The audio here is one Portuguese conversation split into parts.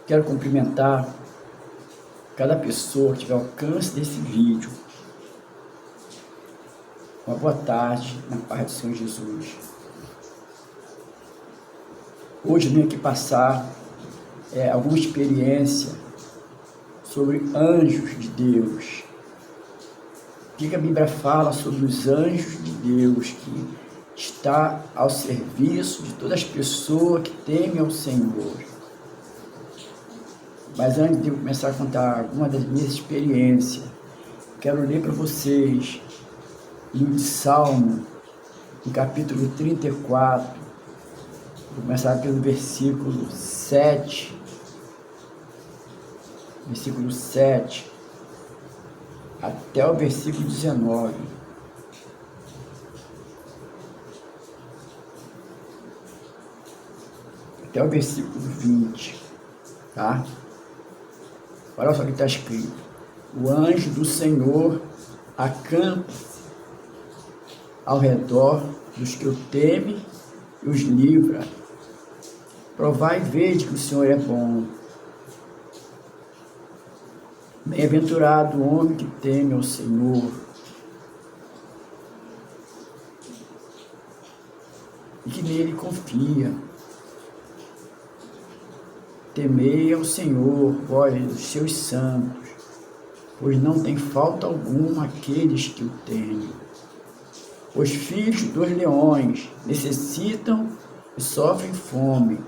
Quero cumprimentar cada pessoa que tiver alcance desse vídeo. Uma boa tarde, na paz do Senhor Jesus. Hoje eu vim aqui passar alguma experiência sobre anjos de Deus. O que a Bíblia fala sobre os anjos de Deus, que está ao serviço de todas as pessoas que temem ao Senhor. Mas antes de eu começar a contar alguma das minhas experiências, quero ler para vocês livro de Salmo, no capítulo 34, vou começar pelo versículo 7, até o versículo 19. Até o versículo 20, tá? Olha só o que está escrito. O anjo do Senhor acampa ao redor dos que o temem e os livra. Provai e vede que o Senhor é bom. Bem-aventurado o homem que teme ao Senhor e que nele confia. Temei ao Senhor, vós os seus santos, pois não tem falta alguma aqueles que o temem. Os filhos dos leões necessitam e sofrem fome,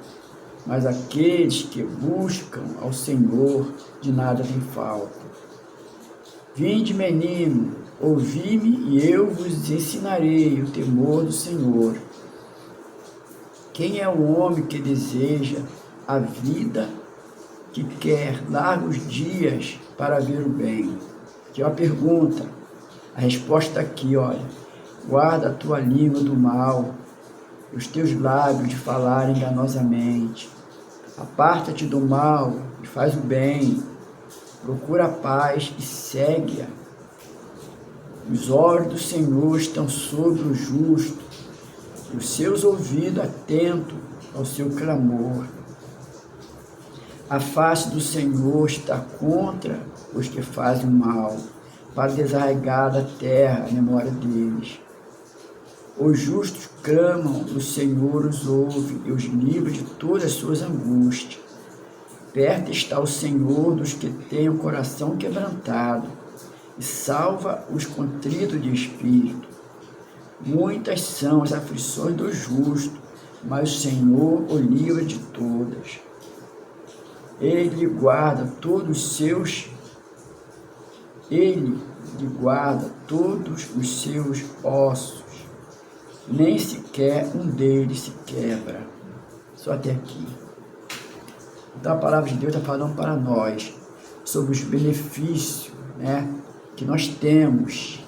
mas aqueles que buscam ao Senhor de nada tem falta. Vinde, menino, ouvi-me e eu vos ensinarei o temor do Senhor. Quem é o homem que deseja a vida, que quer largos dias para ver o bem? Aqui é uma pergunta, a resposta aqui, olha. Guarda a tua língua do mal, os teus lábios de falar enganosamente. Aparta-te do mal e faz o bem, procura a paz e segue-a. Os olhos do Senhor estão sobre o justo, e os seus ouvidos atentos ao seu clamor. A face do Senhor está contra os que fazem o mal, para desarraigar da terra a memória deles. Os justos clamam, o Senhor os ouve e os livra de todas as suas angústias. Perto está o Senhor dos que têm o coração quebrantado e salva os contritos de espírito. Muitas são as aflições do justo, mas o Senhor o livra de todas. Ele guarda todos os seus ossos, nem sequer um deles se quebra. Só até aqui. Então a palavra de Deus está falando para nós sobre os benefícios, que nós temos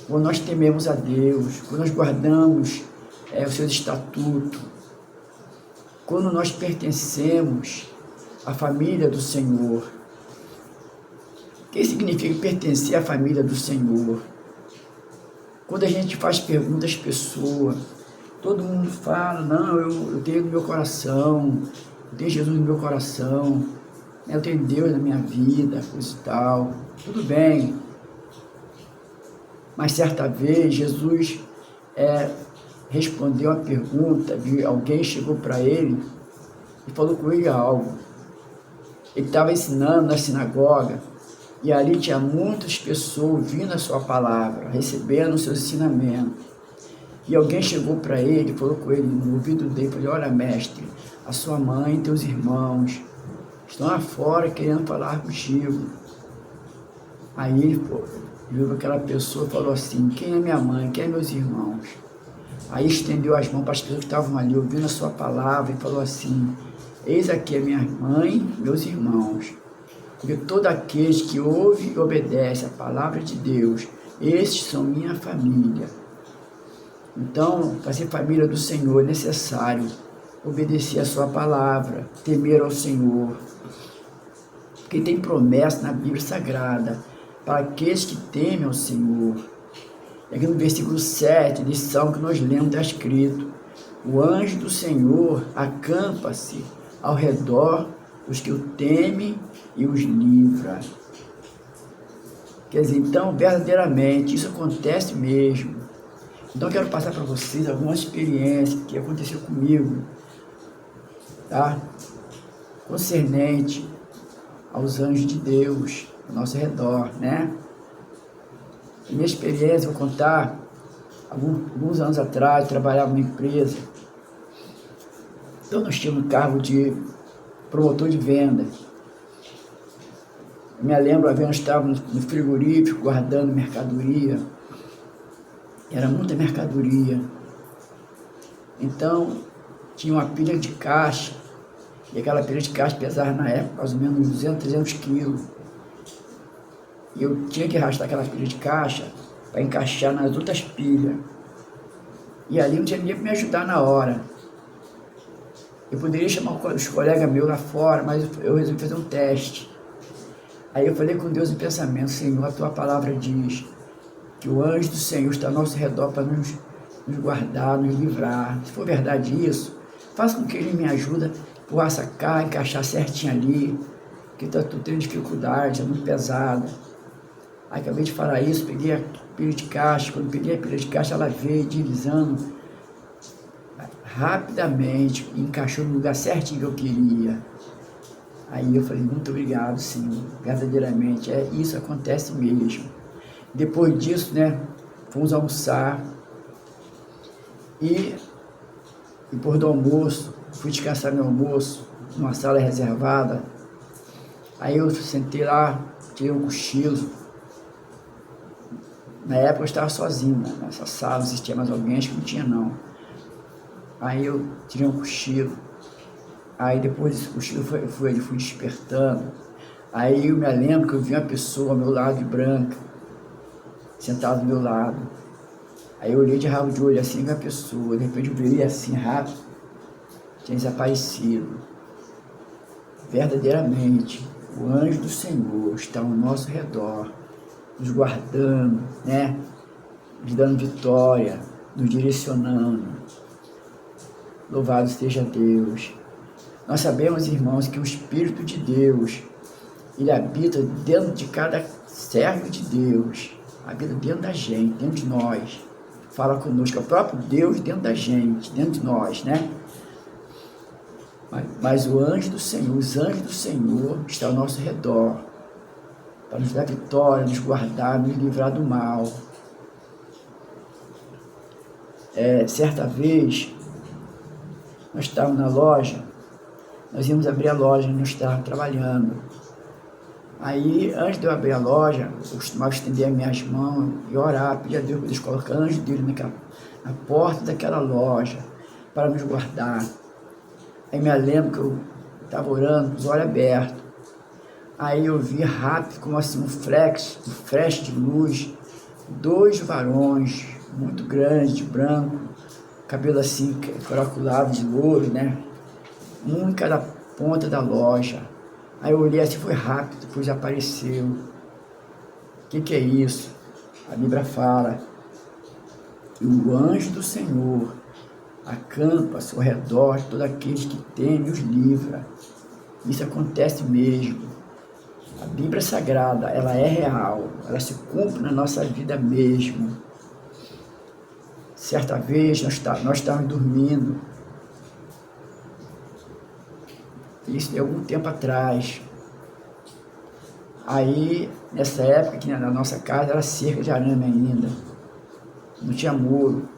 quando nós tememos a Deus, quando nós guardamos os seus estatutos, quando nós pertencemos à família do Senhor. O que significa pertencer à família do Senhor? Quando a gente faz perguntas às pessoas, todo mundo fala, não, eu tenho no meu coração, eu tenho Jesus no meu coração, eu tenho Deus na minha vida, coisa e tal, tudo bem. Mas certa vez, Jesus respondeu a pergunta de alguém, chegou para ele e falou com ele algo. Ele estava ensinando na sinagoga, e ali tinha muitas pessoas ouvindo a sua palavra, recebendo os seus ensinamentos. E alguém chegou para ele, falou com ele no ouvido dele, falou, olha mestre, a sua mãe e teus irmãos estão lá fora querendo falar contigo. Aí ele viu aquela pessoa e falou assim, quem é minha mãe, quem é meus irmãos? Aí estendeu as mãos para as pessoas que estavam ali ouvindo a sua palavra e falou assim, eis aqui a minha mãe, meus irmãos. Porque todos aqueles que ouvem e obedecem a palavra de Deus, estes são minha família. Então, para ser família do Senhor, é necessário obedecer a sua palavra, temer ao Senhor. Porque tem promessa na Bíblia Sagrada para aqueles que temem ao Senhor. Aqui no versículo 7 de Salmo que nós lemos está escrito, O anjo do Senhor acampa-se ao redor dos que o temem e os livra. Quer dizer, então, verdadeiramente, isso acontece mesmo. Então, eu quero passar para vocês algumas experiências que aconteceu comigo, tá? Concernente aos anjos de Deus ao nosso redor, né? A minha experiência, vou contar, alguns anos atrás, eu trabalhava numa empresa, então nós tínhamos um cargo de promotor de venda. Eu me lembro, uma vez nós estávamos no frigorífico guardando mercadoria, era muita mercadoria, então tinha uma pilha de caixa, e aquela pilha de caixa pesava na época mais ou menos 200, 300 quilos, e eu tinha que arrastar aquela pilha de caixa para encaixar nas outras pilhas, e ali não tinha ninguém para me ajudar na hora. Eu poderia chamar os colegas meus lá fora, mas eu resolvi fazer um teste. Aí eu falei com Deus em pensamento: Senhor, a tua palavra diz que o anjo do Senhor está ao nosso redor para nos guardar, nos livrar. Se for verdade isso, faça com que ele me ajude a empurrar essa carga, encaixar certinho ali, porque está tudo tendo dificuldade, é muito pesada. Aí acabei de falar isso, peguei a pilha de caixa. Quando peguei a pilha de caixa, ela veio deslizando rapidamente, encaixou no lugar certinho que eu queria. Aí eu falei: muito obrigado, Senhor, verdadeiramente, isso acontece mesmo. Depois disso, né, fomos almoçar, e depois do almoço, fui descansar meu almoço numa sala reservada. Aí eu sentei lá, tirei um cochilo. Na época eu estava sozinho, né, nessa sala, não existia mais alguém, acho que não tinha não. Aí eu tirei um cochilo. Aí depois desse cochilo eu fui despertando. Aí eu me lembro que eu vi uma pessoa ao meu lado de branca, sentada do meu lado. Aí eu olhei de rabo de olho assim com a pessoa, de repente eu virei assim rápido, tinha desaparecido. Verdadeiramente, o anjo do Senhor está ao nosso redor, nos guardando, né? Nos dando vitória, nos direcionando. Louvado esteja Deus. Nós sabemos, irmãos, que o Espírito de Deus, ele habita dentro de cada servo de Deus, habita dentro da gente, dentro de nós, fala conosco, é o próprio Deus dentro da gente, dentro de nós, né? Mas o anjo do Senhor, os anjos do Senhor estão ao nosso redor, para nos dar vitória, nos guardar, nos livrar do mal. Certa vez, nós estávamos na loja, nós íamos abrir a loja, nós estávamos trabalhando. Aí, antes de eu abrir a loja, eu costumava estender as minhas mãos e orar, pedir a Deus para Deus colocar anjo dele na porta daquela loja, para nos guardar. Aí me lembro que eu estava orando, com os olhos abertos. Aí eu vi rápido, como assim, um flash de luz, 2 varões, muito grandes, de branco, cabelo assim, caracolado de louro, né? Um em cada ponta da loja. Aí eu olhei assim, foi rápido, depois apareceu. O que é isso? A Bíblia fala: e o anjo do Senhor acampa-se ao redor de todos aqueles que temem e os livra. Isso acontece mesmo. A Bíblia Sagrada, ela é real, ela se cumpre na nossa vida mesmo. Certa vez nós estávamos dormindo, isso de algum tempo atrás. Aí, nessa época, que na nossa casa era cerca de arame ainda, não tinha muro.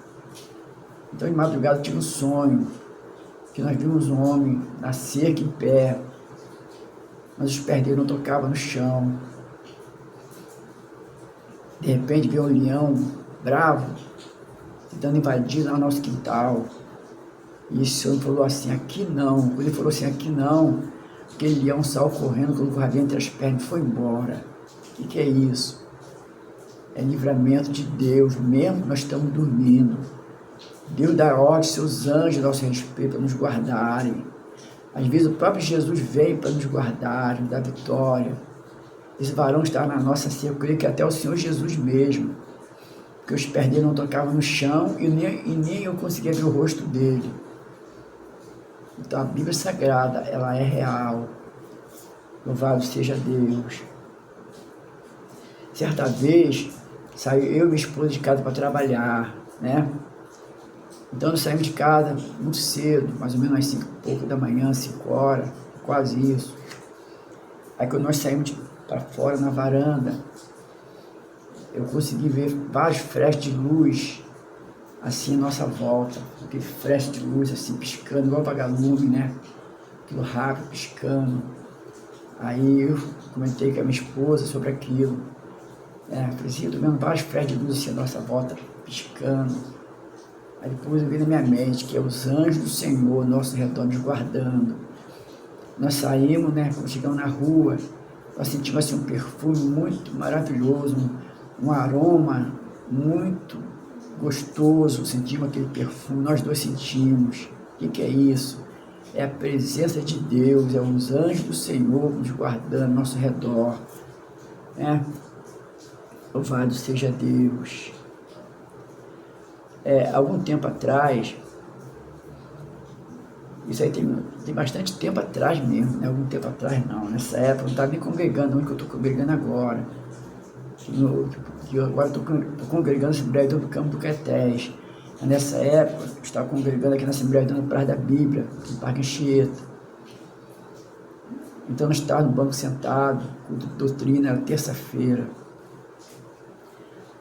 Então, de madrugada, eu tive um sonho, que nós vimos um homem na cerca em pé, mas os pés dele não tocavam no chão. De repente, veio um leão bravo, tentando invadir o nosso quintal. E esse homem falou assim: aqui não. Quando ele falou assim: aqui não, aquele leão saiu correndo, colocou a rabinha entre as pernas e foi embora. O que é isso? É livramento de Deus, mesmo que nós estamos dormindo. Deus dá ordem aos seus anjos a nosso respeito, para nos guardarem. Às vezes o próprio Jesus vem para nos guardar, nos dar vitória. Esse varão está na nossa cerca, eu creio que até o Senhor Jesus mesmo. porque os pés dele não tocavam no chão e nem eu conseguia ver o rosto dele. Então a Bíblia Sagrada, ela é real. Louvado seja Deus. Certa vez, saiu eu e minha esposa de casa para trabalhar, né? Então nós saímos de casa muito cedo, mais ou menos às 5 e pouco da manhã, 5 horas, quase isso. Aí quando nós saímos para fora na varanda, eu consegui ver vários flashes de luz assim em nossa volta, aquele flash de luz assim piscando, igual vagalume, né? Aquilo rápido, piscando. Aí eu comentei com a minha esposa sobre aquilo. Falei assim, eu tô vendo vários flashes de luz assim à nossa volta, piscando. Aí depois eu vi na minha mente que é os anjos do Senhor, nosso redor, nos guardando. Nós saímos, né? Quando chegamos na rua, nós sentimos assim um perfume muito maravilhoso, um aroma muito gostoso, sentimos aquele perfume, nós dois sentimos. O que é isso? É a presença de Deus, é os anjos do Senhor nos guardando ao nosso redor, né? Louvado seja Deus. Algum tempo atrás, isso aí tem bastante tempo atrás mesmo, né? Algum tempo atrás não, nessa época eu não estava nem congregando, onde que eu estou congregando agora. Agora estou congregando na Assembleia do Campo do Caetés. Nessa época, eu estava congregando aqui na Assembleia do Praça da Bíblia, no Parque Anchieta. Então nós estávamos no banco sentado, com doutrina, era terça-feira.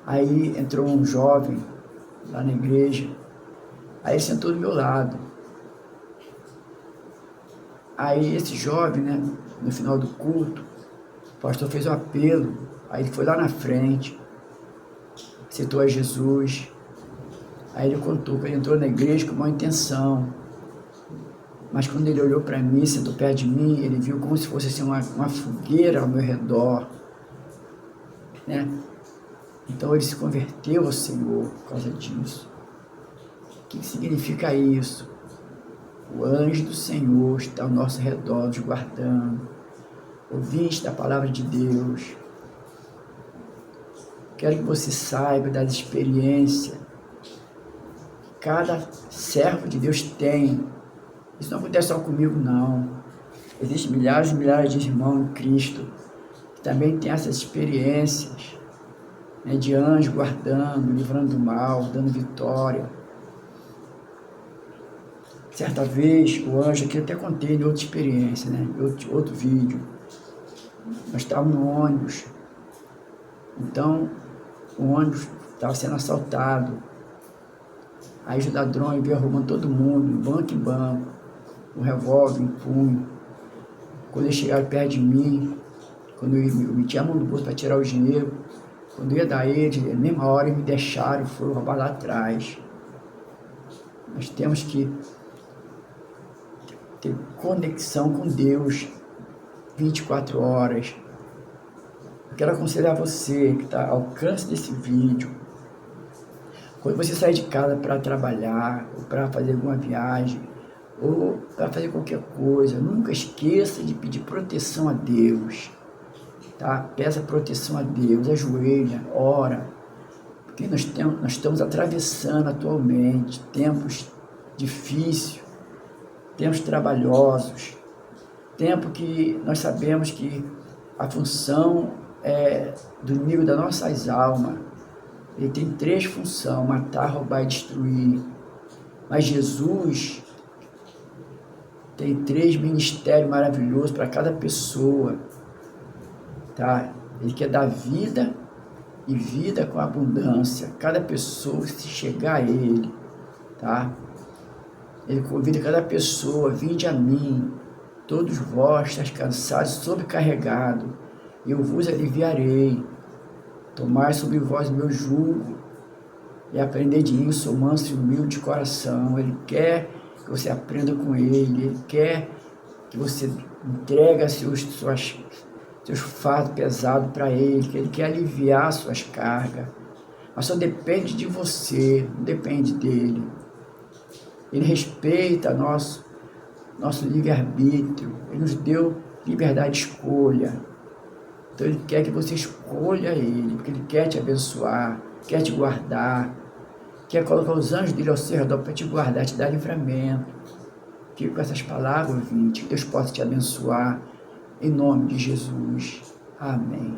Aí entrou um jovem lá na igreja, aí ele sentou do meu lado. Aí esse jovem, né, no final do culto, o pastor fez um apelo, aí ele foi lá na frente, citou a Jesus, aí ele contou que ele entrou na igreja com uma intenção, mas quando ele olhou para mim, sentou perto de mim, ele viu como se fosse assim, uma fogueira ao meu redor, né? Então ele se converteu ao Senhor por causa disso. O que significa isso? O anjo do Senhor está ao nosso redor, nos guardando. Ouvinte da palavra de Deus. Quero que você saiba das experiências que cada servo de Deus tem. Isso não acontece só comigo, não. Existem milhares e milhares de irmãos em Cristo que também têm essas experiências, né, de anjo guardando, livrando do mal, dando vitória. Certa vez, o anjo, aqui eu até contei em outra experiência, né, outro vídeo, nós estávamos no ônibus, então o ônibus estava sendo assaltado, aí os ladrões veio arrumando todo mundo, banco em banco, um revólver em punho. Quando eles chegaram perto de mim, quando eu meti a mão no bolso para tirar o dinheiro, quando eu ia dar eles, na mesma hora eles me deixaram e foram roubar lá atrás. Nós temos que ter conexão com Deus 24 horas. Eu quero aconselhar você que está ao alcance desse vídeo, quando você sair de casa para trabalhar, ou para fazer alguma viagem, ou para fazer qualquer coisa, nunca esqueça de pedir proteção a Deus, tá? Peça proteção a Deus, ajoelha, ora, porque nós estamos atravessando atualmente tempos difíceis, tempos trabalhosos, tempo que nós sabemos que a função do inimigo das nossas almas, ele tem 3 funções: matar, roubar e destruir. Mas Jesus tem 3 ministérios maravilhosos para cada pessoa, tá? Ele quer dar vida e vida com abundância. Cada pessoa, se chegar a Ele, tá? Ele convida cada pessoa: vinde a mim, todos vós estáis cansados e sobrecarregados, eu vos aliviarei. Tomai sobre vós o meu jugo e aprendei de mim, sou manso e humilde de coração. Ele quer que você aprenda com Ele quer que você entregue seus fardos pesados para Ele, que Ele quer aliviar suas cargas. Mas só depende de você, não depende dEle. Ele respeita nosso livre-arbítrio, Ele nos deu liberdade de escolha. Então Ele quer que você escolha Ele, porque Ele quer te abençoar, quer te guardar, quer colocar os anjos dele ao seu redor para te guardar, te dar livramento. Fique com essas palavras, ouvinte, que Deus possa te abençoar, em nome de Jesus. Amém.